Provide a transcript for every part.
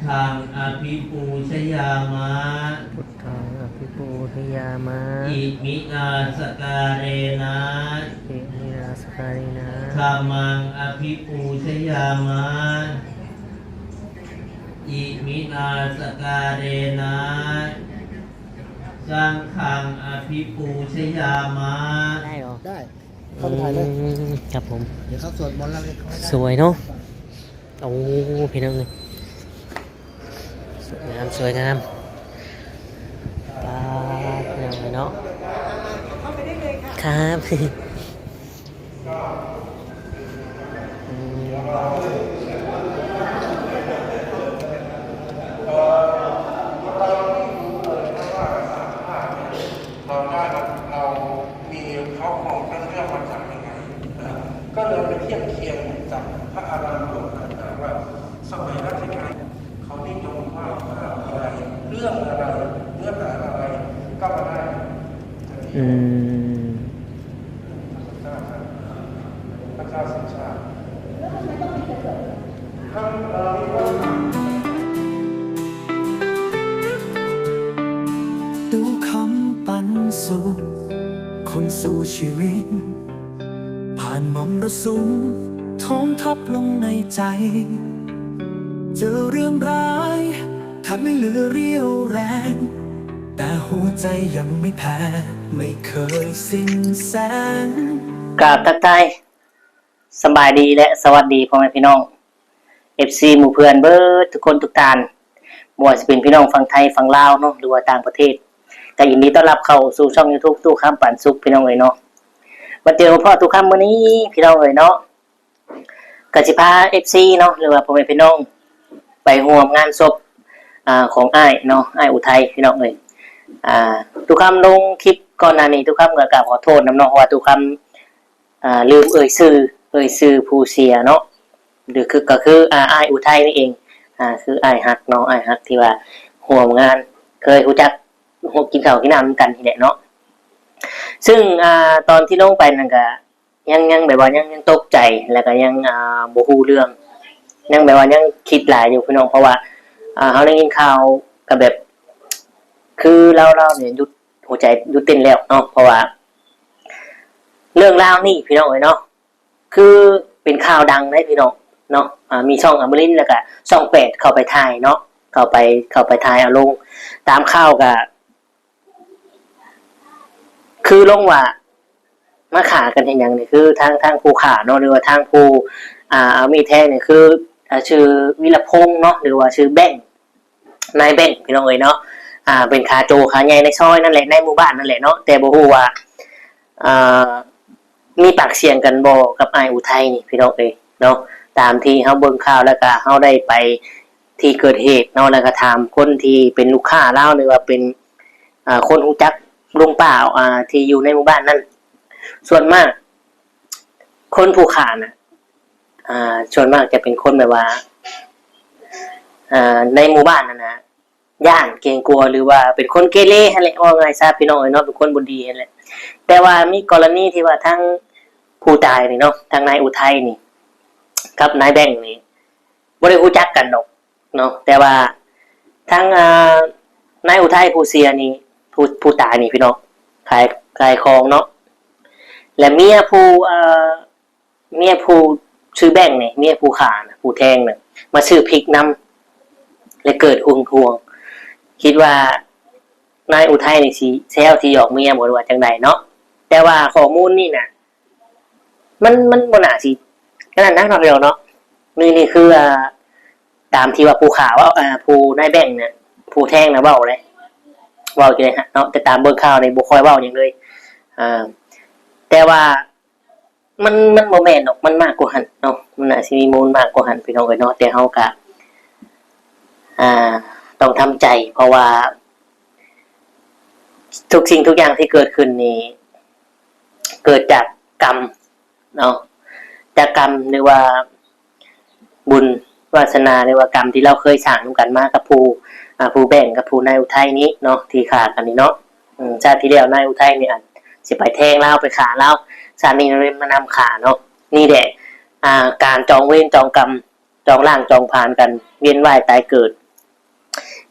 ธังอภิปูชยามะพุทธังอภิปูชยามะอิมินาสการเรนะอิมินาสการินะธัมมังอภิปูชยามะอิมินาสการเรนะสังฆังอภิปูชยามะได้หรอได้เข้าไปถ่ายเลยครับผมเดี๋ยวเขาสวดมนต์แล้วเลยสวยเนาะโอ้พี่น้องเลยสวยงามสวยงามปาดพี่น้องเลยเนาะครับเรามีเขาของเรื่องมาจากยังไงก็เลยไปเทียบเคียงกับพระอารามหลวงต่างๆว่าสมัยรัชกาลเขานิยมว่าอะไรเรื่องอะไรเนื้อหาอะไรก็มาได้พระเจ้าสัญชาติดูคำปันสุขคนสู่ชีวิตผ่านมรสุมท้องทับลงในใจเจอเรื่องร้ายทำให้เหลือเรี่ยวแรงแต่หัวใจยังไม่แพ้ไม่เคยสิ้นแสงกราบทักทายสบายดีและสวัสดีพ่อแม่พี่น้อง FC หมู่เพื่อนเบิร์ดทุกคนทุกท่านบ่ว่าจะเป็นพี่น้องฝั่งไทยฝั่งลาวเนาะหรือว่าต่างประเทศก็ยินดีต้อนรับเข้าสู่ช่อง YouTube ตู้คำปันสุขพี่น้องเอ๋ยเนาะมาเจอพ่อตู้คำมื้อนี้พี่น้องเอ๋ยเนาะก็สิพา FC เนาะหรือว่าพ่อแม่พี่น้องไปร่วมงานศพของอ้ายเนาะอ้ายอุทัยพี่น้องเอ๋ยตู้คำลงคลิปก่อนหน้านี้ตู้คำก็กราบขอโทษนำเนาะว่าตู้คำลืมเอ่ยชื่อผู้เสียเนาะหรือก็คืออ้ายอุทัยนี่เองคืออ้ายฮักเนาะอ้ายฮักที่ว่าร่วมงานเคยรู้จักกินข้าวกินน้ำกันทีแหละเนาะซึ่งตอนที่ลงไปนั่นก็ยังแบบว่ายังตกใจแล้วก็ยังบ่ฮู้เรื่องยังแบบว่ายังคิดหลายอยู่พี่น้องเพราะว่าเฮาได้ยินข่าวก็แบบคือเราเนี่ยหยุดหัวใจหยุดเต้นแล้วเนาะเพราะว่าเรื่องราวนี่พี่น้องเอ้ยเนาะคือเป็นข่าวดังได้พี่น้องเนาะมีช่องอมรินทร์แล้วก็ช่อง8เข้าไปถ่ายเนาะเข้าไปถ่ายเอาลงตามข่าวก็คือลงว่ามาขากันอย่างนี้คือทางผู้ขาเนาะหรือว่าทางผู้เอามีแท้เนี่ยคือชื่อวิรพงษ์เนาะหรือว่าชื่อแบงค์นายแบงค์พี่น้องเอ้ยเนาะเป็นขาโจขาใหญ่ในซอยนั่นแหละในหมู่บ้านนั่นแหละเนาะแต่บ่ฮู้ว่ามีปากเสียงกันบ่กับอ้ายอุทัยนี่พี่น้องเอ้ยเนาะตามที่เฮาเบิ่งข่าวแล้วก็เฮาได้ไปที่เกิดเหตุเนาะแล้วก็ถามคนที่เป็นลูกค้าเล่าหรือว่าเป็นคนรู้จักลุงป้าที่อยู่ในหมู่บ้านนั่นส่วนมากคนผู้ขานะส่วนมากจะเป็นคนแบบว่าในหมู่บ้านนั่นนะย่านเกรงกลัวหรือว่าเป็นคนเกเรอะไรว่าไงทราบพี่น้องเนาะเป็นคนบุญดีนั่นแหละแต่ว่ามีกรณีที่ว่าทั้งผู้ตายนี่เนาะทางนายอุทัยนี่กับนายแบงค์นี่บ่ได้รู้จักกันหรอกเนาะแต่ว่าทั้งนายอุทัยผู้เสียนี่ผู้ตายนี่พี่น้องขายของเนาะและเมียผู้ชื่อแบงค์นี่เมียผู้ขานะผู้แทงน่ะมาซื้อพริกนำและเกิดห่วงคิดว่านายอุทัยนี่สิแซวที่ออกเมียบ่ว่าจังไดเนาะแต่ว่าข้อมูลนี่น่ะมันบ่น่าสิขนาดนั้นเดียวเนาะนี่คือตามที่ว่าผู้ขาว่าผู้นายแบงค์เนี่ยผู้แทงนะเว้าเลยเว้าจังได๋ฮะเนาะแต่ตามเบิ่งข่าวนี่บ่ค่อยเว้าหยังเลยแต่ว่ามันบ่แม่นดอกมันมากกว่าหั่นเนาะมันน่าสิมีมูลมากกว่าหั่นพี่น้องเอ้ยเนาะแต่เฮาก็ต้องทำใจเพราะว่าทุกสิ่งทุกอย่างที่เกิดขึ้นนี่เกิดจากกรรมเนาะจากกรรมหรือว่าบุญวาสนาหรือว่ากรรมที่เราเคยสร้างร่วมกันมากับผู้แบ่งกับผู้นายอุทัยนี้เนาะที่ขากันนี่เนาะชาติที่แล้วนายอุทัยนี่สิไปแทงเล่าไปขาเล่าชาตินี้เลยมานำขาเนาะนี่แหละการจองเวรจองกรรมจองร่างจองผ่านกันเวียนว่ายตายเกิด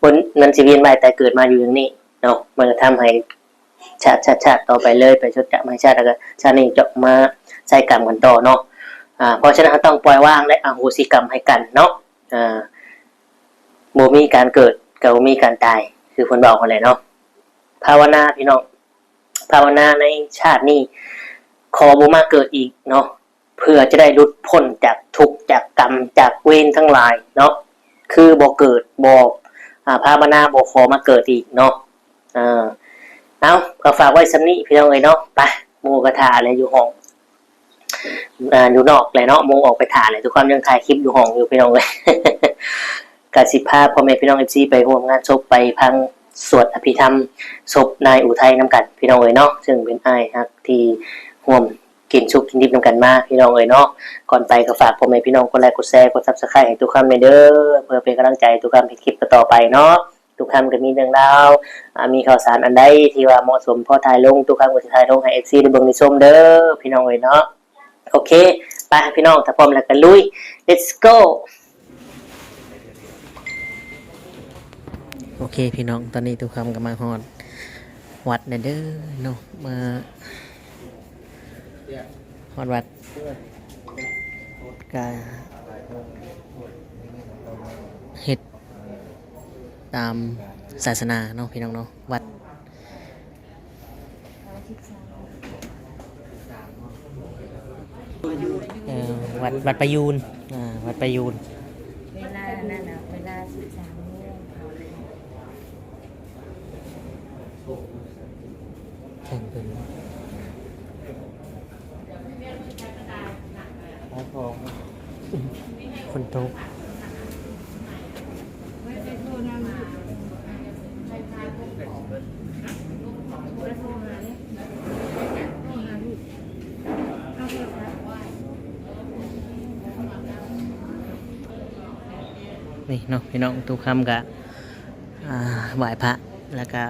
คนนั้นสิเวียนว่ายแต่เกิดมาอยู่อย่างนี้เนาะมันก็ทำให้ชาติต่อไปเลยไปชดจะไม่ชาติแล้วก็ชาตินี้จะมาใช้กรรมกันต่อเนาะเพราะฉะนั้นเราต้องปล่อยวางและอโหสิกรรมให้กันเนาะบ่มีการเกิดกับบ่มีการตายคือคนบอกกันเลยเนาะภาวนาพี่น้องภาวนาในชาตินี้ขอบ่มาเกิดอีกเนาะเพื่อจะได้หลุดพ้นจากทุกข์จากกรรมจากเวรทั้งหลายเนาะคือบ่เกิดบ่ภาวนาบ่ขอมาเกิดอีกเนาะเอาก็ฝากไว้สำนี้พี่น้องเอ้ยเนาะไปหมู่กระทาอะไรอยู่ห้องอยู่นอกเลยเนาะหมู่ออกไปถ่ายเลยทุกคนยังถ่ายคลิปอยู่ห้องอยู่พี่น้องเอ้ย กสิภาพ่อแม่พี่น้องเอฟซีไปร่วมงานศพไปพังสวดอภิธรรมศพนายอุทัยน้ำกันพี่น้องเอ๋ยเนาะซึ่งเป็นอ้ายฮักที่ร่วมกินชุกกินดิบน้ำกันมาพี่น้องเอ๋ยเนาะก่อนไปก็ฝากพ่อแม่พี่น้องกดไลค์กดแชร์กดซับสไครต์ให้ทุกคำเด้อเพื่อเป็นกำลังใจทุกคำให้คลิปต่อไปเนาะทุกคำก็มีเรื่องราวมีข่าวสารอันใดที่ว่าเหมาะสมพอถ่ายลงทุกคำก็จะถ่ายลงให้เอฟซีได้เบิ่งได้ชมเด้อพี่น้องเอ๋ยเนาะโอเคไปพี่น้องถ้าพร้อมแล้วก็ลุย let's goโอเคพี่น้องตอนนี้ทุกคำกำลังฮอดวัดเด้อเนาะมาฮอดวัดกาเฮ็ดตามศาสนาเนาะพี่น้องเนาะวัดวัดประยูนวัดประยูนเวลานั่นนะเวลา13 โมงเขาเลย แข่งเป็นคนโตนี่เนาะพี่น้องทุกคำกะไหว้พระแล้วก็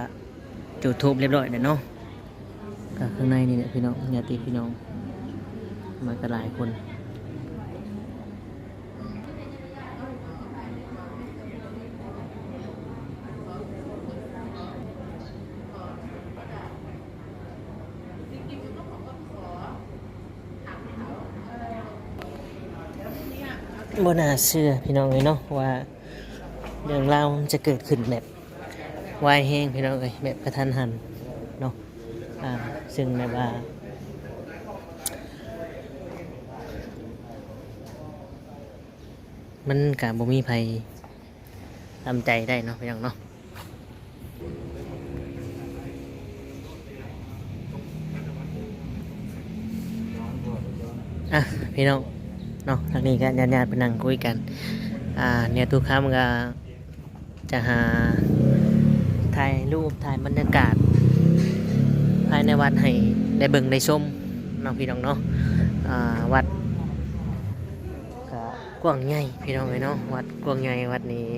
จุดธูปเรียบร้อยเนาะก็ข้างในนี่เนี่ยพี่น้องญาติพี่น้องมากันหลายคนบ่น่าเชื่อพี่น้องเลยเนาะว่าเรื่องราวมันจะเกิดขึ้นแบบวายแห้งพี่น้องเลยแบบกระทันหันเนาะซึ่งแบบว่ามันกับบ่มีภัยทำใจได้เนาะพี่น้องเนาะพี่น้องเนาะทางนี้ก็ญาติๆไปนั่งคุยกันเนี่ยทุกคำก็จะหาถ่ายรูปถ่ายบรรยากาศภายในวัดให้ได้เบิ่งได้ชมน้องพี่น้องเนาะวัดก็กว้างใหญ่พี่น้องเลยเนาะวัดกว้างใหญ่วัดนี้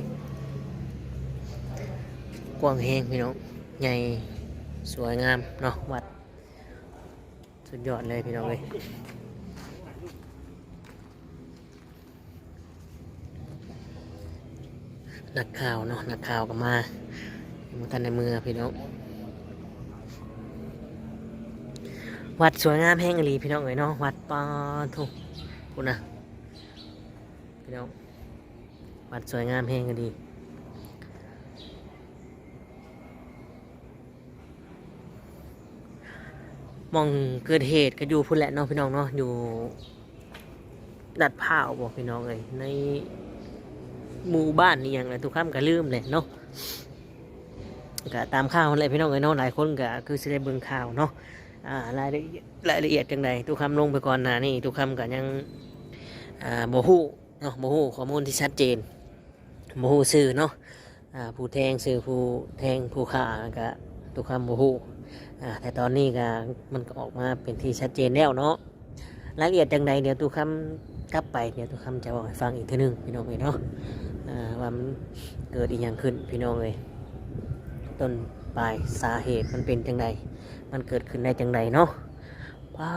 กว้างแฮงพี่น้องใหญ่สวยงามเนาะวัดสุดยอดเลยพี่น้องเลยนักข่าวเนาะนักข่าวก็มาท่านในเมืองพี่น้องวัดสวยงามแห้งอรีพี่น้องเอ๋ยเนาะวัดปอทุกคุณนะพี่น้องวัดสวยงามแห้งอรีมองเกิดเหตุก็อยู่พุ่นแหละเนาะพี่น้องเนาะอยู่ดัดผ้าบอกพี่น้องเลยในหมู่บ้านนี่อย่างไรทุกข้ามก็ลืมเลยเนาะก็ตามข่าวอะไรพี่น้องเอ้ยเนาะหลายคนก็คือสิได้เบิ่งข่าวเนาะรายละเอียดจังใดทุกคำลงไปก่อนหน้านี่ทุกคำก็ยังโมหูเนาะโมหูข้อมูลที่ชัดเจนโมหูสื่อเนาะผู้แทงสื่อผู้แทงผู้ฆ่าก็ทุกคำโมหูแต่ตอนนี้ก็มันก็ออกมาเป็นที่ชัดเจนแล้วเนาะรายละเอียดจังใดเดี๋ยวทุกคำกลับไปเดี๋ยวทุกคำจะบอกให้ฟังอีกทีนึงพี่น้องเอ้ยเนาะว่ามันเกิดอีกอย่างขึ้นพี่น้องเอ้ยต้นปลายสาเหตุมันเป็นจังใดมันเกิดขึ้นได้จังใดเนาะป้า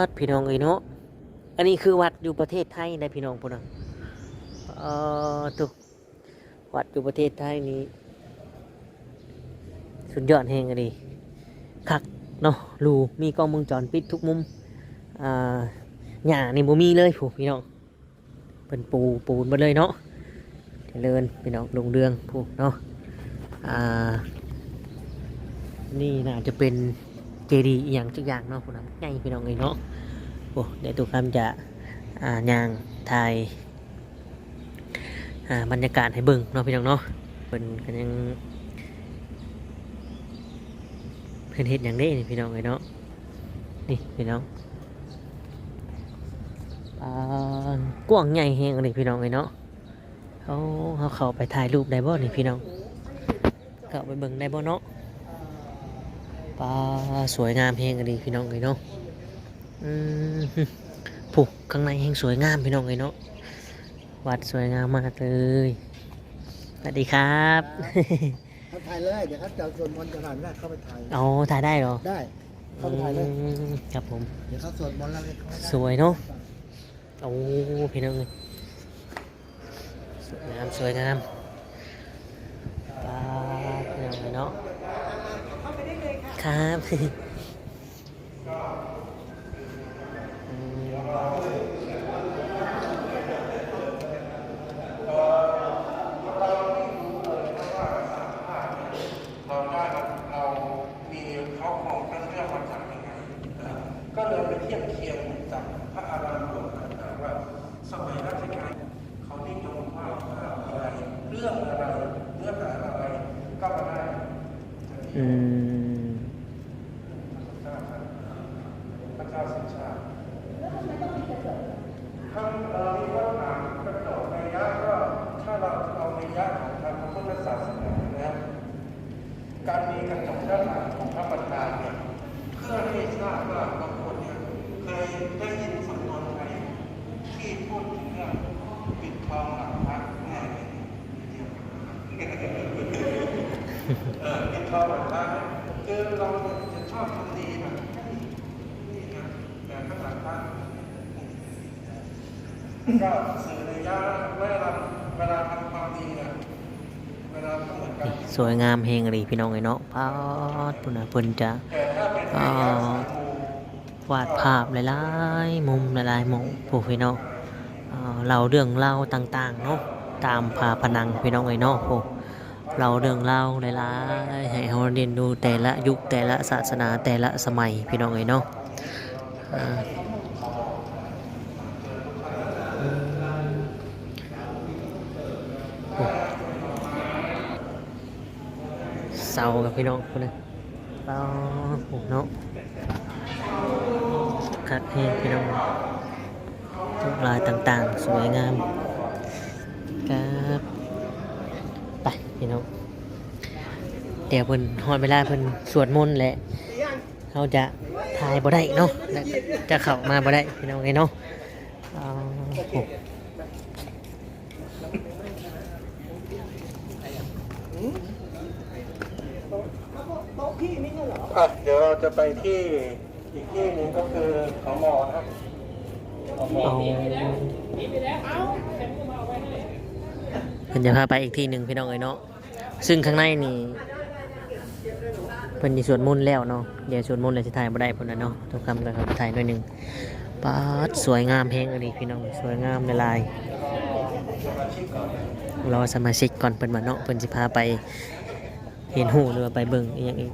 ดพี่น้องเอ้ยเนาะอันนี้คือวัดอยู่ประเทศไทยนะพี่น้องพวกนั้นทุกวัดอยู่ประเทศไทยนี้ สุดยอดแฮงเลยคักเนาะรูมีกล้องวงจรปิดทุกมุมหญ้านี่บ่มีเลยผู้พี่น้องเป็นปูนหมดเลยเนาะเจริญพี่น้องลงเรืองผู้เนาะนี่น่าจะเป็นเจดีย์อย่างทุกอย่างเนาะผู้นำใหญ่พี่น้องเลยเนาะโอ้เดี๋ยวตุกคำจะย่างถ่ายบรรยากาศให้เบิ่งเนาะพี่น้องเนาะเป็นกันยังเพิ่นเฮ็ดอย่างนี้นี่พี่น้องเลยเนาะนี่พี่น้องกว้างใหญ่แฮงเลยพี่น้องเลยเนาะเขาเข้าไปถ่ายรูปได้บ่นี่พี่น้องเข้าไปเบิ่งได้บ่เนาะสวยงามแฮงเลยพี่น้องเลยเนาะผูกข้างในแฮงสวยงามพี่น้องเลยเนาะวัดสวยงามมากเลยสวัสดีครับ เขาถ่ายเลยเดี๋ยวเขาจะสวดมนต์จะถ่ายไม่ได้เข้าไปถ่าย อ๋อถ่ายได้เหรอ ได้เข้าไปถ่ายเลย ครับผม เดี๋ยวเขาสวดมนต์แล้วเขา สวยเนาะโอ้พี่น้องเลยสวยงามสวยงามพี่น้องเลยเนาะครับเรามีเขาของพระเรื่องมาจากยังไงก็เลยไปเทียบเคียงจากพระอารามหลวงต่างๆว่าสมัยรัชกาลเขานิยมว่าอะไรเรื่องอะไรเนื้อหาอะไรก็มาได้พระเจ้าสิงห์ชาติคำมีว่าถามกระโดดในยะก็ถ้าเราเอาในยะของทางพุทธศาสนาแล้วการมีกระจกด้านหลังของพระประธานเนี่ยเพื่อให้ทราบว่าบางคนเนี่ยเคยได้ยินสำนวนไทยที่พูดถึงเรื่องปิดทองหลังพระแม่ปิดทองหลังพระคือเราจะชอบทำดีแบบนี่นะแต่ข้างหลังพระก็สื่อในยะเวลาทำความดีเนี่ยเวลาก็เหมือนกัน สวยงามแฮงเลยพี่น้องเลยเนาะปุ่นน่ะเพิ่นจะวาดภาพหลายๆมุมหลายๆมุมพวกพี่น้องเล่าเรื่องเล่าต่างๆเนาะตามผาผนังพี่น้องเลยเนาะพวกเราเรื่องเล่าหลายๆให้เราเรียนดูแต่ละยุคแต่ละศาสนาแต่ละสมัยพี่น้องเลยเนาะเสากับพี่น้องคนนึงเสาเนาะคัดให้พี่น้องทุกลายต่างๆสวยงามครับไปพี่น้องเดี๋ยวเพิ่นฮอดเวลาเพิ่นสวดมนต์แหละเขาจะถ่ายบ่ได้เนาะจะเข้ามาบ่ได้พี่น้องไงเนาะเดี๋ยวเราจะไปที่อีกที่หนึ่งก็คือของหมอครับเพิ่นจะพาไปอีกที่หนึ่งพี่น้องเอ้ยเนาะซึ่งข้างในนี่เพิ่นสิสวดมนต์แล้วเนาะเดี๋ยวสวดมนต์แล้วสิถ่ายบ่ได้พุ่นน่ะเนาะทุกคำก็ครับถ่ายหน่อยหนึงป๊าดสวยงามแฮงอันนี้พี่น้องสวยงามหลายๆรอสมาชิกก่อนเพิ่นมาเนาะเพิ่นสิพาไปเห็นหูหรือว่าไปเบิ่งอีหยังอีก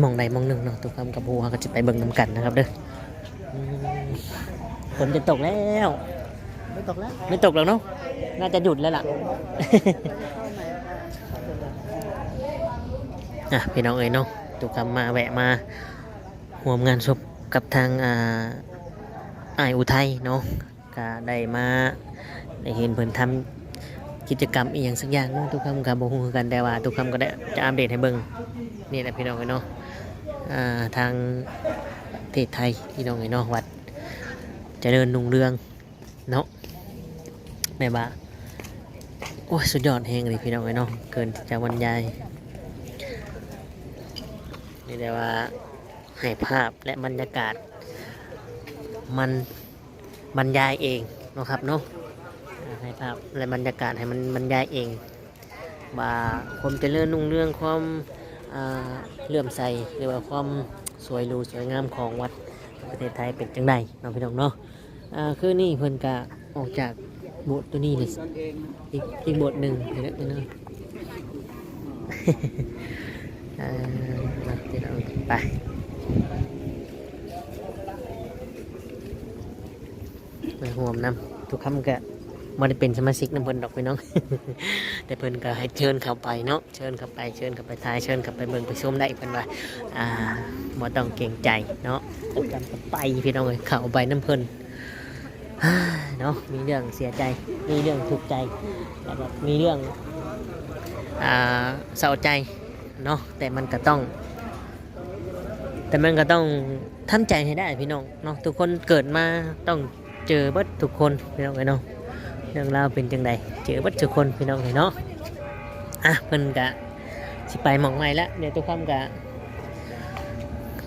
มองใดมองหนึ่งเนาะทุกคำกับหูเขาก็จะไปเบิ่งนํกันนะครับเด้อฝนจะตกแล้ว ไม่ตกแล้ว ไม่ตกหรอกเนาะน่าจะหยุดแล้วล่ะ พี่น้องเอ๋ยเนาะทุกคำมาแวะมาร่วมงานศพกับทางอ้ายอุทัยเนาะก็ได้มาได้เห็นเพิ่นทำกิจกรรมอีกอย่างสักอย่างเนาะทุกคำกับบ่ฮู้คือกันแต่ว่าทุกคำก็ได้จะอัปเดตให้เบิ่งนี่แหละพี่น้องเอ๋ยเนาะทางประเทศไทยพี่น้องเอ๋ยเนาะวัดเจริญรุ่งเรืองเนาะแม่บ้าโอ้ยสุดยอดแฮงเลยพี่น้องเอ๋ยเนาะเกินที่จะบรรยายนี่แต่ว่าให้ภาพและบรรยากาศมันบรรยายเองเนาะครับเนาะให้ภาพและบรรยากาศให้มันบรรยายเองว่าความเจริญรุ่งเรืองความ อ่าเลื่อมใสหรือว่าความสวยหรูสวยงามของวัดประเทศไทยเป็นจังไดเนาะพี่น้องเนาะคือนี่เพิ่นก็ออกจากโบสถ์ตัวนี้เลยอีกโบสถ์หนึ่งเห็นไหมเนาะ พี่น้องไปไปห่วมน้ำทุกคำก็บ่ได้เป็นสมาชิกน้ำเพิ่นดอกพี่น้อง แต่เพิ่นก็ให้เชิญเข้าไปเนาะเชิญเข้าไปทายเชิญเข้าไปเบิ่งไปชมได้เพิ่นว่าบ่ต้องเกรงใจเนาะจัดกันก็ไปพี่น้องเอ้ยเข้าไปน้ำเพิ่น เนาะมีเรื่องเสียใจมีเรื่องทุกข์ใจแล้วแบบมีเรื่องเศร้าใจเนาะแต่มันก็ต้องทำใจให้ได้พี่น้องเนาะทุกคนเกิดมาต้องเจอเบิดทุกคนพี่น้องเนาะเรื่องราวเป็นจังใดเจอเบิดทุกคนพี่น้องเนาะเพิ่นกะสิไปหม่องใหม่ละเดี๋ยวทุกคนกะ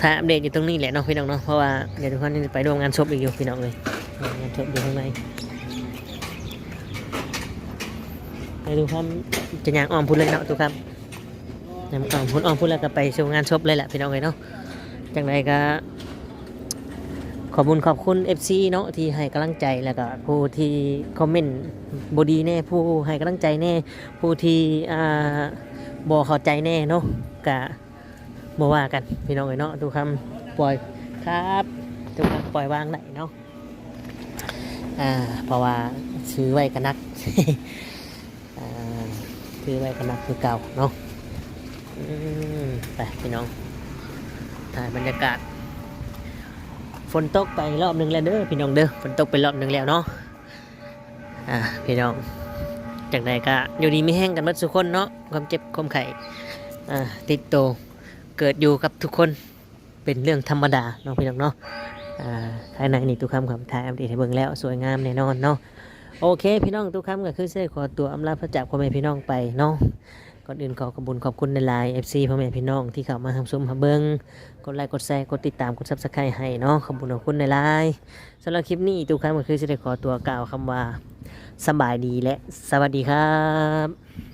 ถ้าอัปเดตอยู่ตรงนี้แหละเนาะพี่น้องเนาะเพราะว่าเดี๋ยวทุกคนจะไปร่วมงานศพอีกอยู่พี่น้องเลยงานศพอยู่ข้างในไปดูความจะย่างอ้อมพูดเลยเนาะทุกครับย่างอ้อมพูดแล้วก็ไปชมงานศพเลยแหละพี่น้องเลยเนาะจังไรก็ขอบคุณ FC เนาะที่ให้กำลังใจแล้วก็ผู้ที่คอมเมนต์บดีแน่ผู้ให้กำลังใจแน่ผู้ที่บ่เข้าใจแน่เนาะกะบ่ว่ากันพี่น้องเลยเนาะทุกคำปล่อยครับทุกคำปล่อยวางได้เนาะเพราะว่าซื้อไว้กันนัก ซื้อไว้กันนักคือเก่าเนาะไปพี่น้องถ่ายบรรยากาศฝนตกไปรอบหนึ่งแล้วเด้อพี่น้องเด้อฝนตกไปรอบหนึ่งแล้วเนาะพี่น้องจากไหนก็อยู่ดีไม่แห้งกันหมดทุกคนเนาะความเจ็บความไข้ติดโตเกิดอยู่กับทุกคนเป็นเรื่องธรรมดาเนาะพี่น้องเนาะภายในนี่ทุกคำคำถ่ายอัปเดตให้เบิ่งแล้วสวยงามแน่นอนเนาะโอเคพี่น้องทุกคำก็คือเส้ขอตัวอำลาพระจากพ่อแม่พี่น้องไปเนาะก่อนอื่นขขอบคุณในไลน์ FC พ่อแม่พี่น้องที่เข้ามาทำชมมาเบิ้งกดไลค์กดแชร์กดติดตามกด Subscribe ให้เนาะขอบคุณในไลน์สำหรับคลิปนี้ทุกคำก็คือเส้ขอตัวกล่าวคำว่าสบายดีและสวัสดีครับ